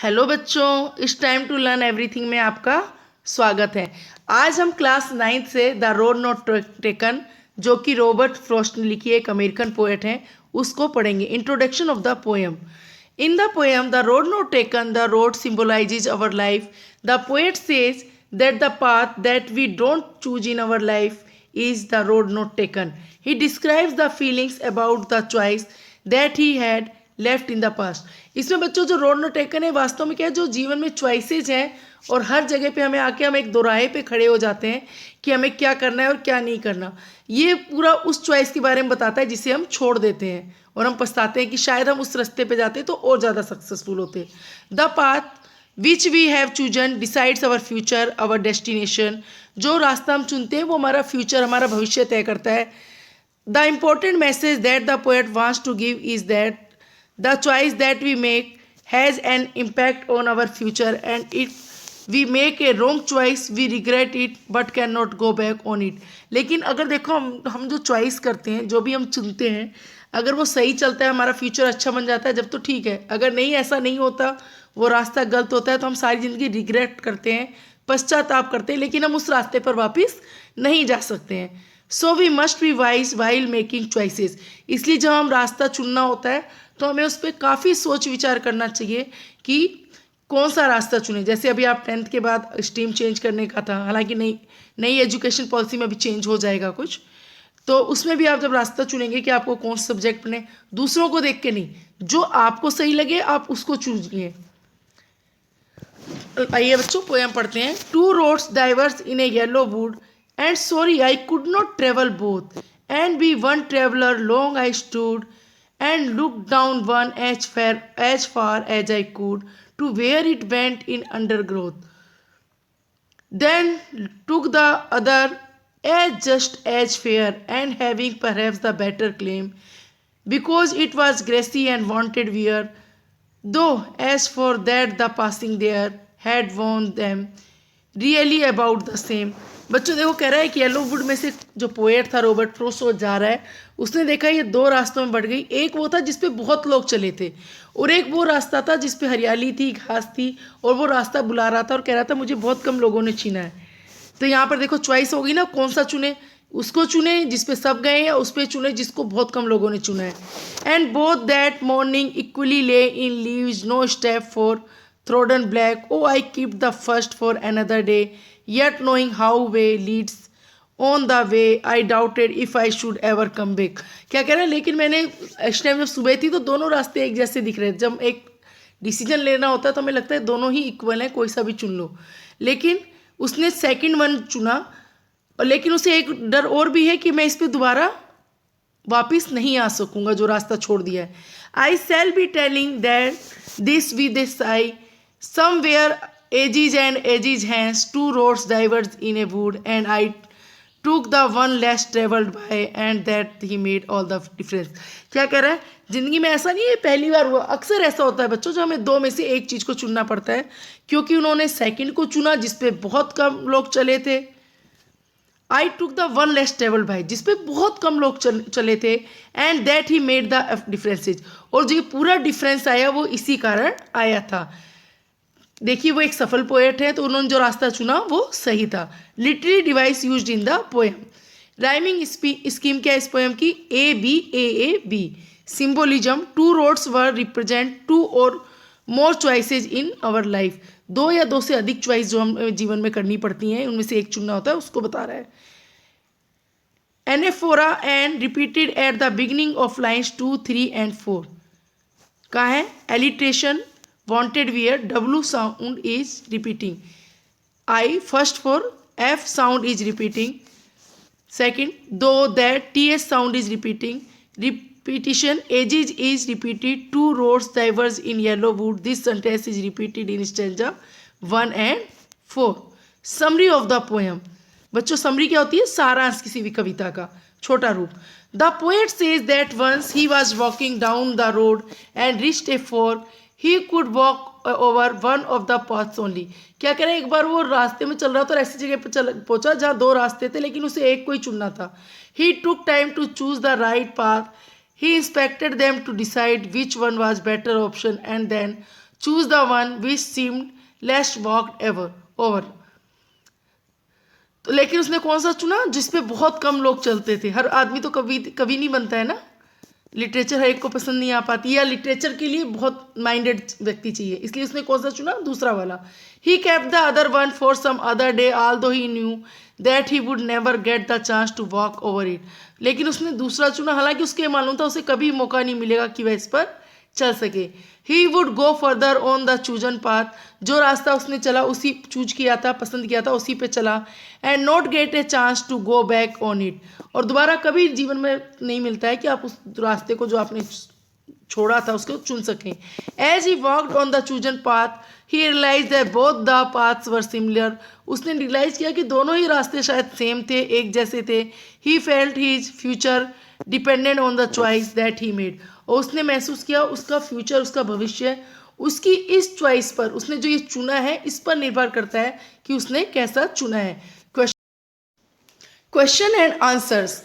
Hello बच्चों, इस time to learn everything में आपका स्वागत है। आज हम क्लास 9th से द रोड नॉट टेकन, जो कि रॉबर्ट फ्रॉस्ट ने लिखी एक अमेरिकन पोएट है, उसको पढ़ेंगे। Introduction of the poem. In the poem the road not taken, the road symbolizes our life. The poet says that the path that we don't choose in our life is the road not taken. He describes the feelings about the choice that he had left in the past. इसमें बच्चों जो road not taken है वास्तव में क्या है, जो जीवन में चॉइसेस हैं और हर जगह पे हमें आके हम एक दोराहे पे खड़े हो जाते हैं कि हमें क्या करना है और क्या नहीं करना। ये पूरा उस चॉइस के बारे में बताता है जिसे हम छोड़ देते हैं और हम पछताते हैं कि शायद हम उस रास्ते पे जाते तो और ज़्यादा सक्सेसफुल होते। The path which we have chosen decides our future, our destination. जो रास्ता हम चुनते हैं वो हमारा फ्यूचर, हमारा भविष्य तय करता है। The important message that the poet wants to give is that the choice that we make has an impact on our future, and if we make a wrong choice we regret it but cannot go back on it. लेकिन अगर देखो हम जो choice करते हैं, जो भी हम चुनते हैं, अगर वो सही चलता है, हमारा फ्यूचर अच्छा बन जाता है जब, तो ठीक है। अगर नहीं, ऐसा नहीं होता, वो रास्ता गलत होता है, तो हम सारी ज़िंदगी रिग्रेट करते हैं, पश्चाताप करते हैं, लेकिन हम उस रास्ते पर वापस नहीं जा सकते हैं। So we must be wise while making choices. इसलिए जब हम रास्ता चुनना होता है तो हमें उस पर काफ़ी सोच विचार करना चाहिए कि कौन सा रास्ता चुने। जैसे अभी आप 10th के बाद स्ट्रीम चेंज करने का था, हालांकि नई एजुकेशन पॉलिसी में भी चेंज हो जाएगा कुछ, तो उसमें भी आप जब रास्ता चुनेंगे कि आपको कौन सा सब्जेक्ट पढ़ने, दूसरों को देख के नहीं, जो आपको सही लगे आप उसको चुनिए। आइए बच्चों, पोएम पढ़ते हैं। Two roads diverged in a yellow wood, and sorry I could not travel both, and be one traveller long I stood and looked down one as far as I could to where it went in undergrowth. Then took the other as just as fair, and having perhaps the better claim, because it was grassy and wanted wear, though as for that the passing there had warned them really about the same. बच्चों देखो, कह रहा है कि yellow would में से जो poet था रॉबर्ट फ्रॉस्ट, वो जा रहा है, उसने देखा ये दो रास्तों में बढ़ गई। एक वो था जिसपे बहुत लोग चले थे, और एक वो रास्ता था जिसपे हरियाली थी, घास थी, और वो रास्ता बुला रहा था और कह रहा था मुझे बहुत कम लोगों ने चुना है। तो यहाँ पर देखो चॉइस होगी ना, कौन सा चुने, उसको चुने जिसपे सब गए, या उस पर चुने जिसको बहुत कम लोगों ने चुना है। And both that morning equally lay in leaves, no step for trodden black. Oh, I keep the first for another day, yet knowing how way leads on the way, I doubted if I should ever come back. क्या कह रहा है, लेकिन मैंने इस time जब सुबह थी तो दोनों रास्ते एक जैसे दिख रहे थे। जब एक डिसीजन लेना होता है तो हमें लगता है दोनों ही इक्वल हैं, कोई सा भी चुन लो, लेकिन उसने सेकंड वन चुना। और लेकिन उसे एक डर और भी है कि मैं इस पर दोबारा वापिस नहीं आ सकूंगा, जो रास्ता छोड़ दिया है। I shall be telling that this with this I somewhere ages and ages hence, two roads diverged in a wood, and I took the one less traveled by, and that he made all the difference. क्या कह रहा है, जिंदगी में ऐसा नहीं है पहली बार हुआ, अक्सर ऐसा होता है बच्चों, जो हमें दो में से एक चीज़ को चुनना पड़ता है, क्योंकि उन्होंने सेकंड को चुना जिसपे बहुत कम लोग चले थे। I took the one less travelled by, जिसपे बहुत कम लोग चले थे, and that he made the differences, और जो पूरा डिफरेंस आया वो इसी कारण आया था। देखिए, वो एक सफल पोएट है, तो उन्होंने जो रास्ता चुना वो सही था। Literary device used in the poem. Rhyming scheme क्या है इस पोएम की, A B A A B. Symbolism, two roads were represent two और more choices in our life. दो या दो से अधिक चॉइस जो हम जीवन में करनी पड़ती हैं, उनमें से एक चुनना होता है, उसको बता रहा है। Anaphora and repeated at the beginning of lines 2, 3 and 4 कहाँ है। Alliteration, wanted where W sound is repeating, I first for F sound is repeating, second though that TS sound is repeating, repetition, ages is repeated, two roads diverge in yellow wood, this sentence is repeated in stanza 1 and 4. Summary of the poem। बच्चों summary क्या होती है, सारांश किसी भी कविता का छोटा रूप। The poet says that once he was walking down the road and reached a fork, he could walk over one of the paths only। क्या कह रहे हैं, एक बार वो रास्ते में चल रहा था और ऐसी जगह पर पहुंचा जहाँ दो रास्ते थे, लेकिन उसे एक को ही चुनना था। he took time to choose the right path, he inspected them to decide which one was better option, and then choose the one which seemed less walked ever over. तो लेकिन उसने कौन सा चुना? जिसपे बहुत कम लोग चलते थे. हर आदमी तो कभी कभी नहीं बनता है ना. लिटरेचर हर एक को पसंद नहीं आ पाती, या लिटरेचर के लिए बहुत माइंडेड व्यक्ति चाहिए, इसलिए उसने कौन सा चुना? दूसरा वाला. He kept the other one for some other day although he knew that he would never get the chance to walk over it. लेकिन उसने दूसरा चुना, हालांकि उसके मालूम था उसे कभी मौका नहीं मिलेगा कि वह इस पर चल सके. He would go further on the chosen path. जो रास्ता उसने चला, उसी चूज किया था, पसंद किया था, उसी पे चला. And not get a chance to go back on it. और दोबारा कभी जीवन में नहीं मिलता है कि आप उस रास्ते को जो आपने छोड़ा था उसको चुन सकें. As he walked on the chosen path he realise that both the paths were similar. उसने रियलाइज किया कि दोनों ही रास्ते शायद सेम थे, एक जैसे थे. He felt his future dependent on the choice that he made. और उसने महसूस किया उसका फ्यूचर, उसका भविष्य उसकी इस चॉइस पर, उसने जो ये चुना है इस पर निर्भर करता है कि उसने कैसा चुना है. Question and answers.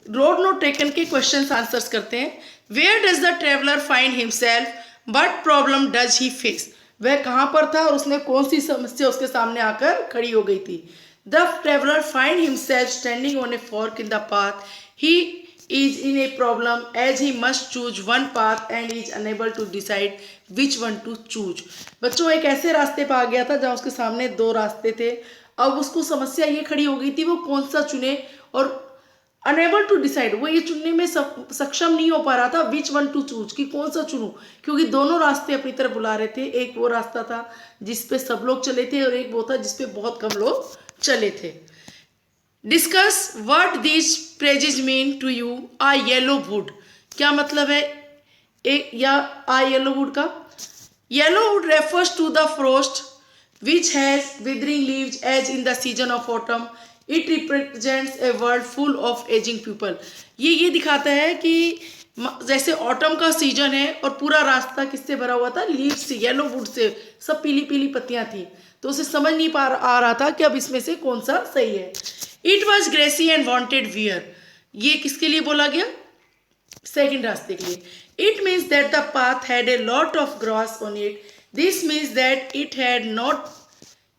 Road not taken के क्वेश्चन आंसर्स करते हैं. Where does the traveller find himself, what problem does he face. वह कहाँ पर था और उसने कौन सी समस्या उसके सामने आकर खड़ी हो गई थी. The traveller find himself standing on A fork in the path. He is in a problem as he must choose one path and is unable to decide which one to choose. बच्चों एक ऐसे रास्ते पर आ गया था जहाँ उसके सामने दो रास्ते थे. अब उसको समस्या ये खड़ी हो गई थी वो कौन सा चुने, और अनेबल टू डिसाइड, वो ये चुनने में सक्षम नहीं हो पा रहा था विच वन टू चूज, कि कौन सा चुनूं, क्योंकि दोनों रास्ते अपनी तरफ बुला रहे थे. एक वो रास्ता था जिसपे सब लोग चले थे और एक वो था जिसपे बहुत कम लोग चले थे. Discuss what these phrases mean to you. A yellow wood, क्या मतलब है एक या आ येलो वुड का? Yellow wood refers to the frost which has withering leaves as in the season of autumn. It represents a world full of ageing people. ये दिखाता है कि जैसे ऑटम का सीजन है और पूरा रास्ता किससे भरा हुआ था? लीव्स से, येलो वुड से. सब पीली पीली पत्तियां थी, तो उसे समझ नहीं आ रहा था कि अब इसमें से कौन सा सही है. It was grassy and wanted wear. ये किसके लिए बोला गया? सेकेंड रास्ते के लिए. It means that the path had a lot of grass on it. This means that it had not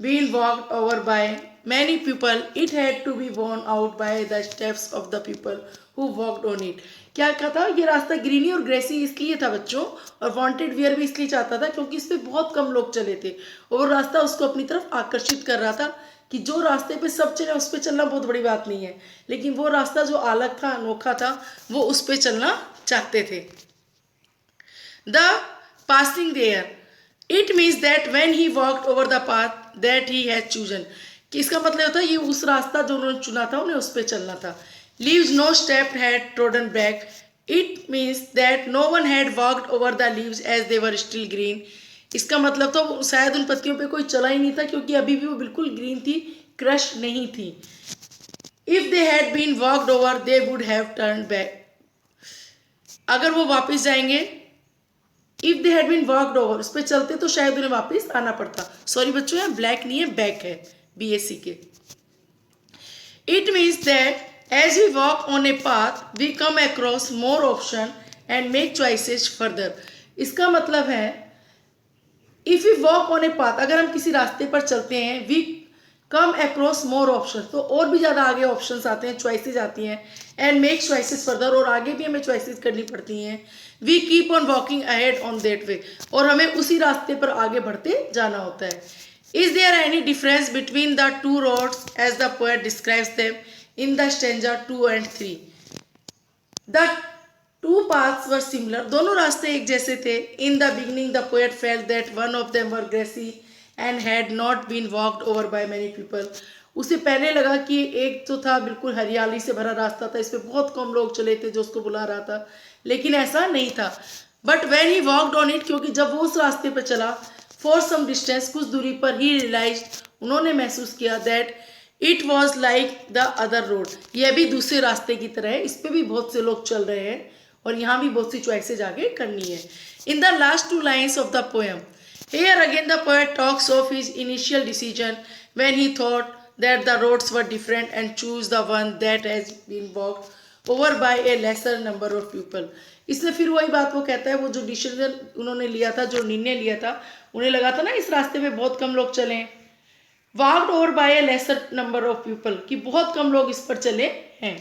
been walked over by many people. It had to be worn out by the steps of the people who walked on it. क्या था? ये रास्ता greeny और ग्रेसी इसलिए था बच्चों, और wanted wear भी इसलिए चाहता था क्योंकि इस पर बहुत कम लोग चले थे और वो रास्ता उसको अपनी तरफ आकर्षित कर रहा था कि जो रास्ते पे सब चले उस पर चलना बहुत बड़ी बात नहीं है, लेकिन वो रास्ता जो अलग था, अनोखा था, वो उस पर चलना चाहते थे. The passing there. It means that when he walked over the path that he has chosen. कि इसका मतलब होता है ये उस रास्ता जो उन्होंने चुना था उन्हें उस पर चलना था. Leaves no step had trodden back. It means that no one had walked over the leaves as they were still green. इसका मतलब तो शायद उन पत्तियों पे कोई चला ही नहीं था क्योंकि अभी भी वो बिल्कुल ग्रीन थी, क्रश नहीं थी. If they had been walked over they would have turn back. अगर वो वापस जाएंगे, if they had been walked over, उस पर चलते तो शायद उन्हें वापस आना पड़ता. सॉरी बच्चों, यहाँ ब्लैक नहीं है, बैक है BSc के. It means that as we walk on a path we come across more option and make choices further. इसका मतलब है if you walk on a path, अगर हम किसी रास्ते पर चलते हैं, we come across more option, तो और भी ज़्यादा आगे ऑप्शंस आते हैं, चॉइसेस आती हैं. एंड मेक चॉइसेस फर्दर, और आगे भी हमें चॉइसेस करनी पड़ती हैं. We keep on walking ahead on that way, और हमें उसी रास्ते पर आगे बढ़ते जाना होता है. Is there any difference between the two roads as the poet describes them in the stanza 2 and 3. The two paths were similar. दोनों रास्ते एक जैसे थे. In the beginning the poet felt that one of them were grassy and had not been walked over by many people. उसे पहले लगा कि एक तो था बिल्कुल हरियाली से भरा रास्ता था, इस पर बहुत कम लोग चले थे जो उसको बुला रहा था, लेकिन ऐसा नहीं था. But when he walked on it, क्योंकि जब वो उस रास्ते पर चला, फॉर सम डिस्टेंस, कुछ दूरी पर, ही रियलाइज, उन्होंने महसूस किया, that it was like the other road. यह भी दूसरे रास्ते की तरह है, इस पर भी बहुत से लोग चल रहे हैं और यहाँ भी बहुत सी चॉइसेज आगे करनी है. In the last 2 lines of the poem, here again the poet talks of his initial decision when he thought that the roads were different and choose the one that has been walked over by a lesser number of people. इसलिए फिर वही बात वो कहता है, वो जो decision उन्होंने लिया था, जो निर्णय लिया था, उन्हें लगा था ना इस रास्ते में बहुत कम लोग चले, walked over by a lesser number of people, कि बहुत कम लोग इस पर चले हैं।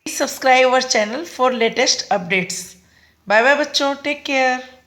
Subscribe our channel for latest updates. Bye bye बच्चों, टेक केयर।